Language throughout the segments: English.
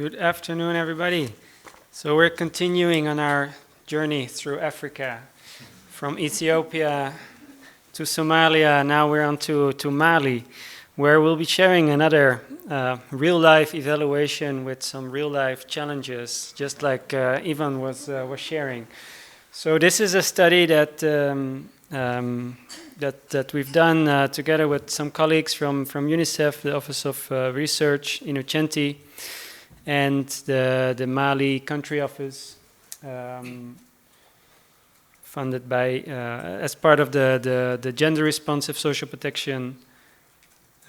Good afternoon, everybody. So we're continuing on our journey through Africa, from Ethiopia to Somalia. Now we're on to Mali, where we'll be sharing another real-life evaluation with some real-life challenges, just like Ivan was sharing. So this is a study that that we've done together with some colleagues from UNICEF, the Office of Research, UNU-WIDER, and the Mali country office, funded by as part of the gender responsive social protection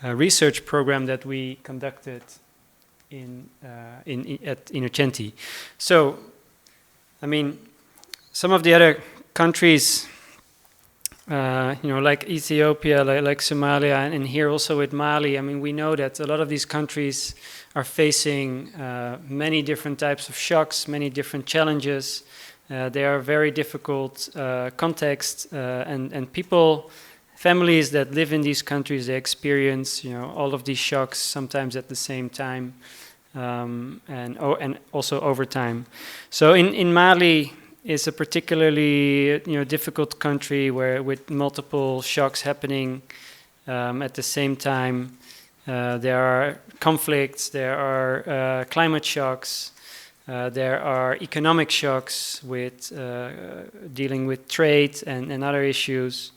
research program that we conducted at UNU-WIDER. So, I mean, some of the other countries, like Ethiopia, like Somalia, and here also with Mali, I mean, we know that a lot of these countries are facing many different types of shocks, many different challenges. They are very difficult contexts, and people, families that live in these countries, they experience, all of these shocks sometimes at the same time, and also over time. So in Mali, it's a particularly difficult country with multiple shocks happening at the same time. There are conflicts, there are climate shocks, there are economic shocks with dealing with trade and other issues.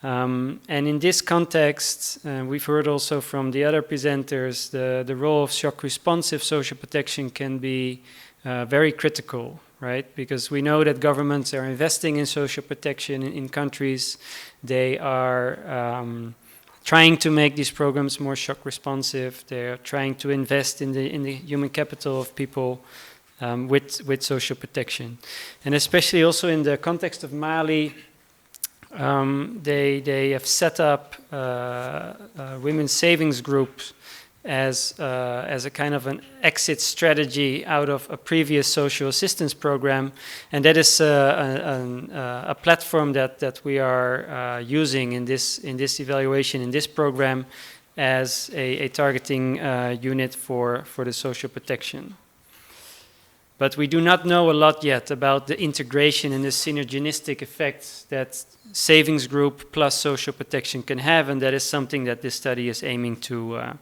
And in this context, we've heard also from the other presenters, the role of shock responsive social protection can be very critical, right? Because we know that governments are investing in social protection in countries. They are trying to make these programs more shock responsive. They're trying to invest in the human capital of people with social protection. And especially also in the context of Mali, they have set up women's savings groups as a kind of an exit strategy out of a previous social assistance program, and that is a platform that we are using in this evaluation, in this program, as a targeting unit for the social protection. But we do not know a lot yet about the integration and the synergistic effects that savings group plus social protection can have, and that is something that this study is aiming to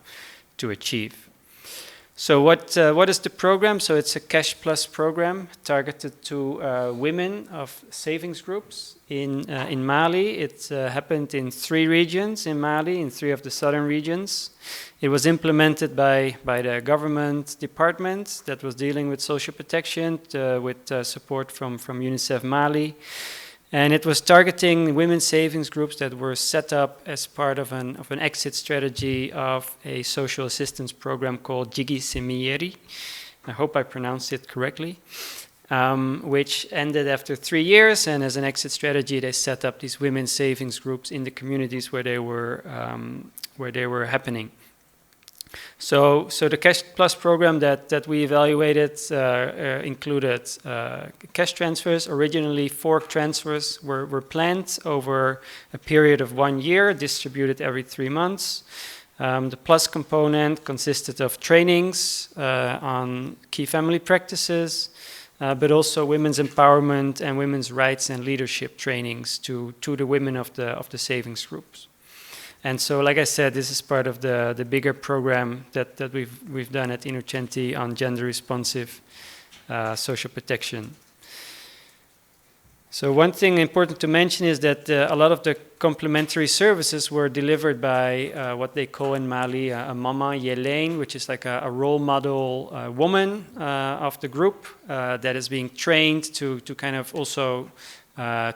achieve. So what is the program? So it's a Cash Plus program targeted to women of savings groups in Mali. It happened in 3 regions in Mali, in 3 of the southern regions. It was implemented by the government department that was dealing with social protection with support from UNICEF Mali. And it was targeting women's savings groups that were set up as part of an exit strategy of a social assistance program called Jigi Semiyeri. I hope I pronounced it correctly, which ended after 3 years. And as an exit strategy, they set up these women's savings groups in the communities where they were happening. So the Cash Plus program that we evaluated included cash transfers. Originally, 4 transfers were planned over a period of 1 year, distributed every 3 months. The Plus component consisted of trainings on key family practices, but also women's empowerment and women's rights and leadership trainings to the women of the savings groups. And so, like I said, this is part of the bigger program that we've done at UNU-WIDER on gender responsive social protection. So one thing important to mention is that a lot of the complementary services were delivered by what they call in Mali a Mama Yelaine, which is like a role model woman of the group that is being trained to kind of also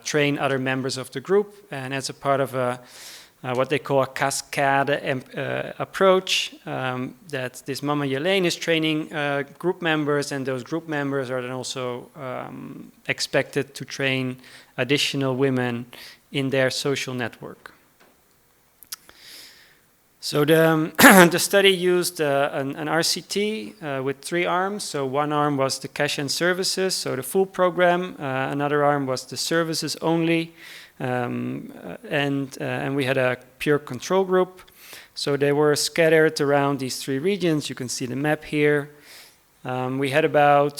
train other members of the group, and as a part of what they call a cascade approach, that this Mama Yelaine is training group members, and those group members are then also expected to train additional women in their social network. So the study used an RCT with 3 arms. So one arm was the cash and services, so the full program. Another arm was the services only. And we had a pure control group. So they were scattered around these 3 regions. You can see the map here. We had about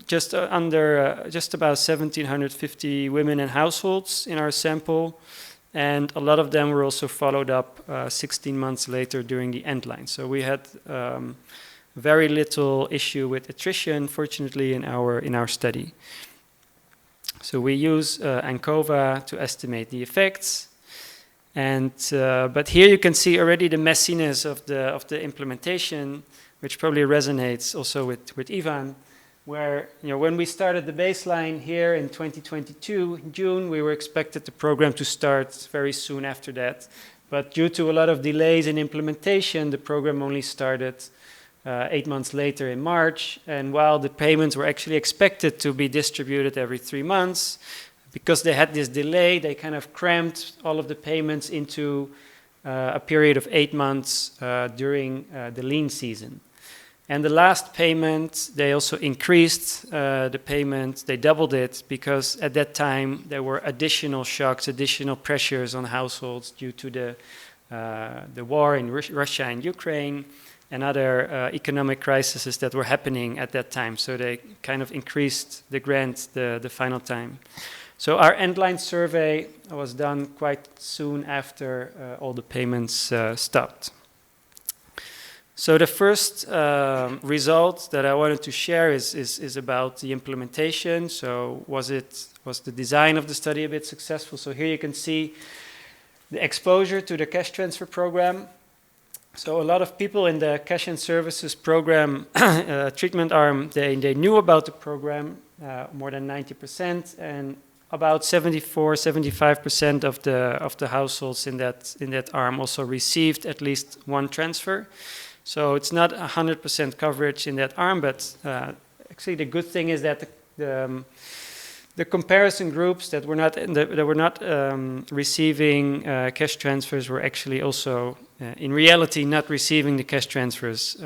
just about 1,750 women and households in our sample, and a lot of them were also followed up 16 months later during the end line. So we had very little issue with attrition, fortunately, in our study. So we use ANCOVA to estimate the effects, and but here you can see already the messiness of the implementation, which probably resonates also with Ivan, where when we started the baseline here in 2022 in June, we were expected the program to start very soon after that, but due to a lot of delays in implementation, the program only started 8 months later in March, and while the payments were actually expected to be distributed every 3 months, because they had this delay, they kind of cramped all of the payments into a period of 8 months during the lean season. And the last payment, they also increased the payment, they doubled it, because at that time there were additional shocks, additional pressures on households due to the war in Russia and Ukraine, and other economic crises that were happening at that time. So they kind of increased the grant the final time. So our endline survey was done quite soon after all the payments stopped. So the first result that I wanted to share is about the implementation. So was the design of the study a bit successful? So here you can see the exposure to the cash transfer program. So a lot of people in the cash and services program treatment arm, they knew about the program, more than 90%, and about 74-75% of the households in that arm also received at least one transfer. So it's not 100% coverage in that arm, but actually the good thing is that the comparison groups that were not receiving cash transfers were actually also in reality not receiving the cash transfers.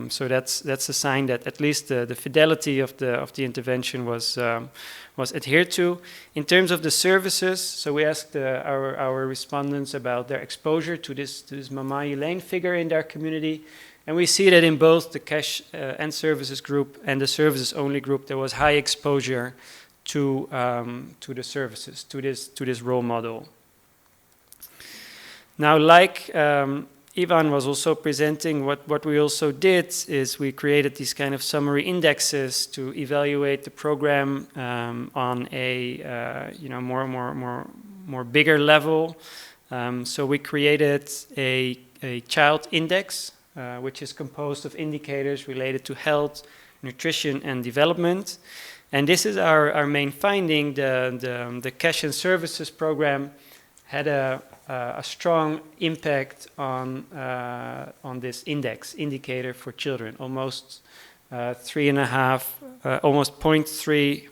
So that's a sign that at least the fidelity of the intervention was adhered to. In terms of the services, so we asked our respondents about their exposure to this Mama Elaine figure in their community. And we see that in both the cash and services group and the services only group, there was high exposure to the services, to this role model. Now, like Ivan was also presenting, what we also did is we created these kind of summary indexes to evaluate the program on a more bigger level. So we created a child index, which is composed of indicators related to health, nutrition, and development. And this is our main finding. The cash and services program had a strong impact on this indicator for children, almost 3.5, almost 0.3,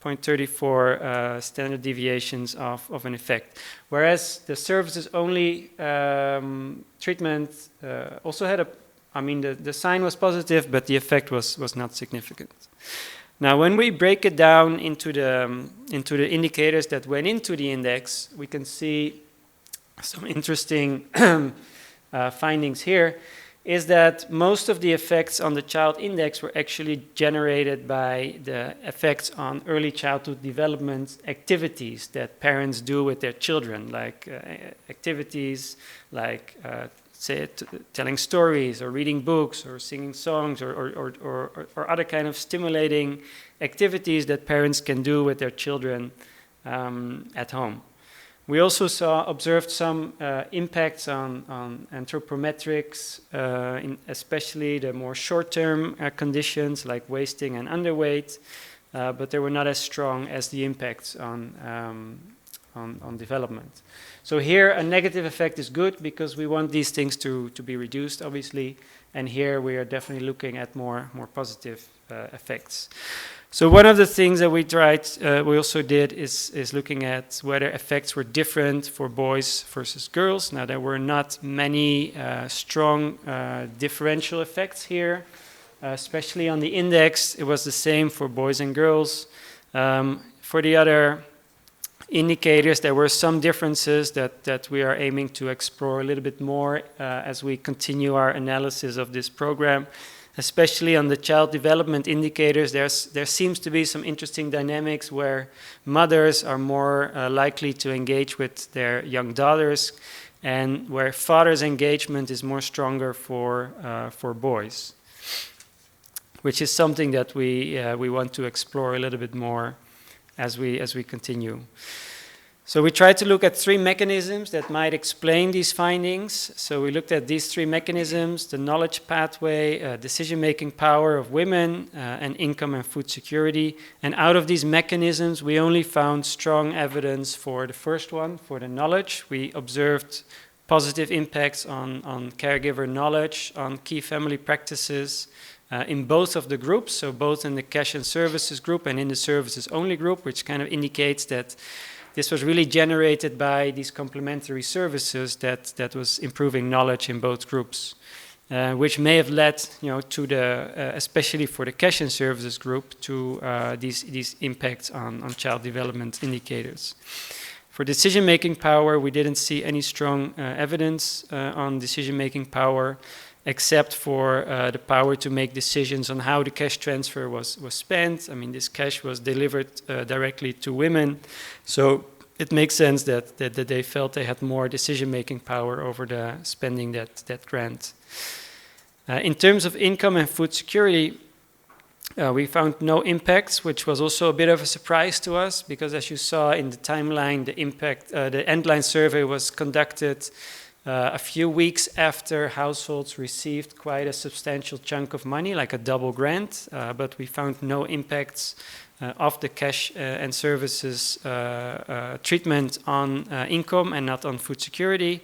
0.34 standard deviations of an effect. Whereas the services only treatment also had the sign was positive, but the effect was not significant. Now, when we break it down into the indicators that went into the index, we can see some interesting findings here. Is that most of the effects on the child index were actually generated by the effects on early childhood development activities that parents do with their children, like activities like telling stories or reading books or singing songs or other kind of stimulating activities that parents can do with their children at home. We also observed some impacts on anthropometrics, especially the more short-term conditions like wasting and underweight, but they were not as strong as the impacts on development. So here a negative effect is good because we want these things to be reduced, obviously, and here we are definitely looking at more positive effects. So one of the things that we tried, we also did is looking at whether effects were different for boys versus girls. Now there were not many strong differential effects here, especially on the index. It was the same for boys and girls. For the other indicators. There were some differences that we are aiming to explore a little bit more as we continue our analysis of this program. Especially on the child development indicators, there seems to be some interesting dynamics where mothers are more likely to engage with their young daughters, and where fathers' engagement is more stronger for boys, which is something that we want to explore a little bit more as we continue. So we tried to look at 3 mechanisms that might explain these findings. So we looked at these 3 mechanisms: the knowledge pathway, decision-making power of women, and income and food security. And out of these mechanisms, we only found strong evidence for the first one, for the knowledge. We observed positive impacts on caregiver knowledge, on key family practices, in both of the groups, so both in the cash and services group and in the services only group, which kind of indicates that this was really generated by these complementary services that was improving knowledge in both groups, which may have led, to the, especially for the cash and services group, to these impacts on child development indicators. For decision-making power, we didn't see any strong evidence on decision-making power, except for the power to make decisions on how the cash transfer was spent. I mean, this cash was delivered directly to women, so it makes sense that they felt they had more decision-making power over the spending that grant. In terms of income and food security, we found no impacts, which was also a bit of a surprise to us, because as you saw in the timeline, the Endline survey was conducted a few weeks after households received quite a substantial chunk of money, like a double grant, but we found no impacts of the cash and services treatment on income and not on food security.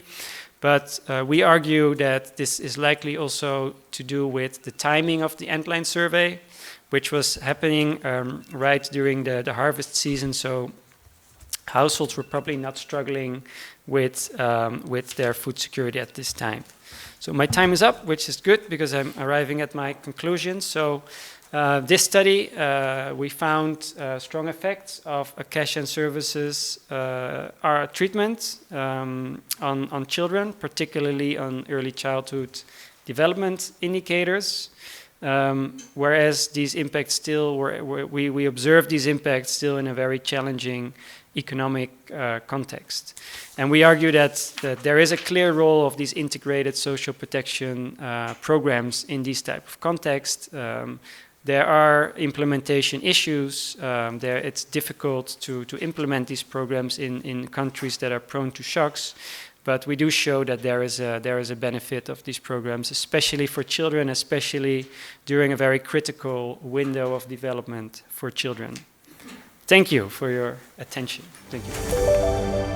But we argue that this is likely also to do with the timing of the Endline survey, which was happening right during the harvest season, so households were probably not struggling with their food security at this time. So my time is up, which is good because I'm arriving at my conclusion. So this study, we found strong effects of a cash and services treatment on children, particularly on early childhood development indicators. Whereas these impacts still we observed these impacts still in a very challenging economic context. And we argue that there is a clear role of these integrated social protection programs in these type of context. There are implementation issues. It's difficult to implement these programs in countries that are prone to shocks. But we do show that there is a benefit of these programs, especially for children, especially during a very critical window of development for children. Thank you for your attention. Thank you.